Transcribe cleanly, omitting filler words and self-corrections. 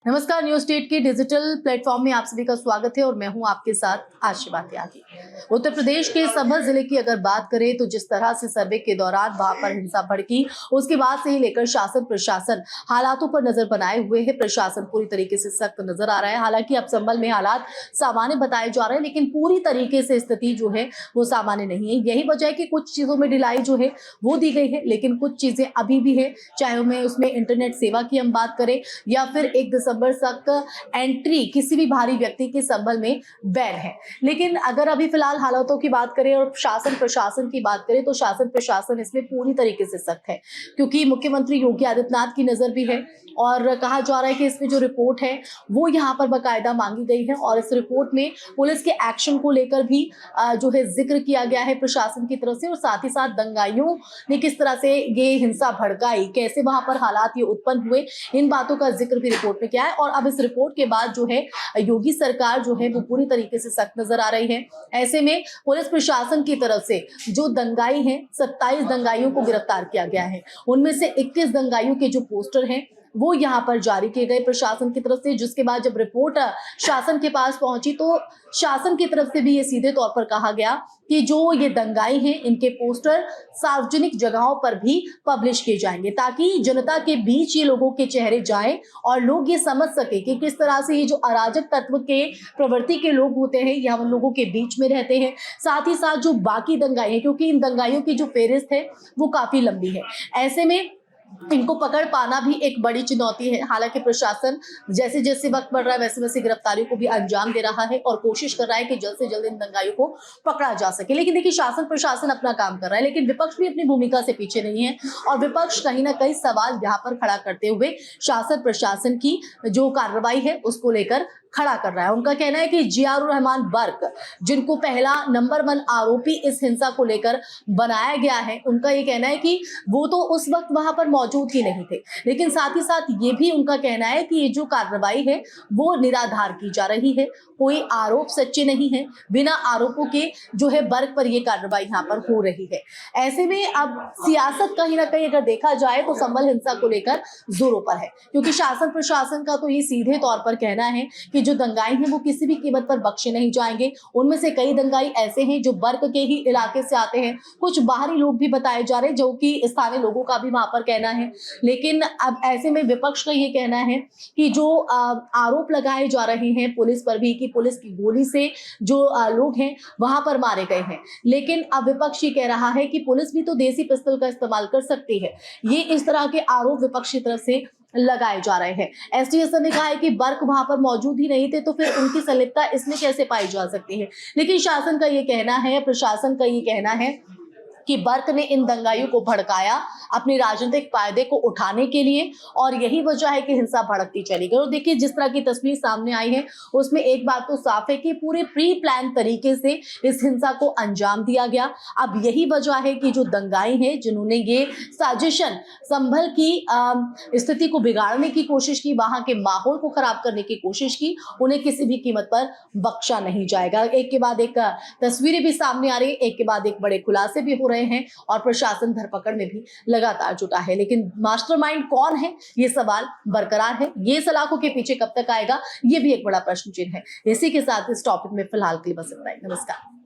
नमस्कार, news state के digital platform में आप सभी का स्वागत है और मैं हूं आपके साथ आशीबा त्यागी। उत्तर प्रदेश के संभल जिले की अगर बात करें तो जिस तरह से सर्वे के दौरान वहां पर हिंसा भड़की, उसके बाद से ही लेकर शासन प्रशासन हालातों पर नजर बनाए हुए है। प्रशासन पूरी तरीके से सख्त नजर आ रहा है। हालांकि अब संभल में हालात सामान्य बताए जा रहे हैं, लेकिन पूरी तरीके से स्थिति जो है वो सामान्य नहीं है। यही वजह है कि कुछ चीजों में ढिलाई जो है वो दी गई है, लेकिन कुछ चीजें अभी भी है, चाहे उसमें इंटरनेट सेवा की हम बात करें या फिर 1 दिसंबर तक एंट्री किसी भी बाहरी व्यक्ति के संबल में बैन है। लेकिन अगर अभी फिलहाल हालातों की बात करें और शासन प्रशासन की बात करें तो शासन प्रशासन इसमें पूरी तरीके से सख्त है, क्योंकि मुख्यमंत्री योगी आदित्यनाथ की नजर भी है और कहा जा रहा है कि इसमें जो रिपोर्ट है वो यहाँ पर बाकायदा मांगी गई है और इस रिपोर्ट में पुलिस के एक्शन को लेकर भी जो है जिक्र किया गया है प्रशासन की तरफ से, और साथ ही साथ दंगाइयों ने किस तरह से ये हिंसा भड़काई, कैसे वहां पर हालात ये उत्पन्न हुए, इन बातों का जिक्र भी रिपोर्ट में किया है। और अब इस रिपोर्ट के बाद जो है योगी सरकार जो है वो पूरी तरीके से सख्त नजर आ रही है। ऐसे में पुलिस प्रशासन की तरफ से जो दंगाई हैं, 27 दंगाइयों को गिरफ्तार किया गया है। उनमें से 21 दंगाइयों के जो पोस्टर हैं वो यहाँ पर जारी किए गए प्रशासन की तरफ से, जिसके बाद जब रिपोर्ट शासन के पास पहुंची तो शासन की तरफ से भी ये सीधे तौर पर कहा गया कि जो ये दंगाई हैं इनके पोस्टर सार्वजनिक जगहों पर भी पब्लिश किए जाएंगे, ताकि जनता के बीच ये लोगों के चेहरे जाएं और लोग ये समझ सके कि किस तरह से ये जो अराजक तत्व के प्रवृत्ति के लोग होते हैं ये हम लोगों के बीच में रहते हैं। साथ ही साथ जो बाकी दंगाई हैं, क्योंकि इन दंगाइयों की जो फेहरिस्त है वो काफी लंबी है, ऐसे में इनको पकड़ पाना भी एक बड़ी चुनौती है। हालांकि प्रशासन जैसे जैसे वक्त बढ़ रहा है वैसे वैसे गिरफ्तारियों को भी अंजाम दे रहा है और कोशिश कर रहा है कि जल्द से जल्द इन दंगाइयों को पकड़ा जा सके। लेकिन देखिए, शासन प्रशासन अपना काम कर रहा है, लेकिन विपक्ष भी अपनी भूमिका से पीछे नहीं है और विपक्ष कहीं ना कहीं सवाल यहाँ पर खड़ा करते हुए शासन प्रशासन की जो कार्रवाई है उसको लेकर खड़ा कर रहा है। उनका कहना है कि जियाउर रहमान बर्क, जिनको पहला नंबर 1 आरोपी इस हिंसा को लेकर बनाया गया है, उनका ये कहना है कि वो तो उस वक्त वहां पर मौजूद ही नहीं थे। लेकिन साथ ही साथ ये भी उनका कहना है कि ये जो कार्रवाई है वो निराधार की जा रही है, कोई आरोप सच्चे नहीं है, बिना आरोपों के जो है बर्क पर ये कार्रवाई यहाँ पर हो रही है। ऐसे में अब सियासत कहीं ना कहीं अगर देखा जाए तो संभल हिंसा को लेकर जोरों पर है, क्योंकि शासन प्रशासन का तो ये सीधे तौर पर कहना है कि जो दंगाई हैं वो किसी भी कीमत पर बख्शे नहीं जाएंगे। उनमें से कई दंगाई ऐसे हैं जो बर्क के ही इलाके से आते हैं, कुछ बाहरी लोग भी बताए जा रहे हैं जो कि स्थानीय लोगों का भी वहां पर कहना है। लेकिन अब ऐसे में विपक्ष का ये कहना है कि जो आरोप लगाए जा रहे हैं पुलिस पर भी कि पुलिस की गोली से जो लोग हैं वहां पर मारे गए हैं, लेकिन अब विपक्ष ये कह रहा है कि पुलिस भी तो देसी पिस्तौल का इस्तेमाल कर सकती है। ये इस तरह के आरोप विपक्ष की तरफ से लगाए जा रहे हैं। एसटीएसएन ने कहा है कि बर्क वहां पर मौजूद ही नहीं थे तो फिर उनकी संलिप्तता इसमें कैसे पाई जा सकती है। लेकिन शासन का ये कहना है, प्रशासन का ये कहना है कि बर्क ने इन दंगाइयों को भड़काया अपने राजनीतिक फायदे को उठाने के लिए और यही वजह है कि हिंसा भड़कती चली गई। और देखिए, जिस तरह की तस्वीर सामने आई है उसमें एक बात तो साफ है कि पूरे प्री प्लान तरीके से इस हिंसा को अंजाम दिया गया। अब यही वजह है कि जो दंगाई हैं जिन्होंने ये साजिशन संभल की स्थिति को बिगाड़ने की कोशिश की, वहां के माहौल को खराब करने की कोशिश की, उन्हें किसी भी कीमत पर बख्शा नहीं जाएगा। एक के बाद एक तस्वीरें भी सामने आ रही है, एक के बाद एक बड़े खुलासे भी हो रहे हैं और प्रशासन धरपकड़ में भी लगातार जुटा है। लेकिन मास्टरमाइंड कौन है ये सवाल बरकरार है। ये सलाखों के पीछे कब तक आएगा ये भी एक बड़ा प्रश्न चिन्ह है। इसी के साथ इस टॉपिक में फिलहाल के लिए बस इतना ही। नमस्कार।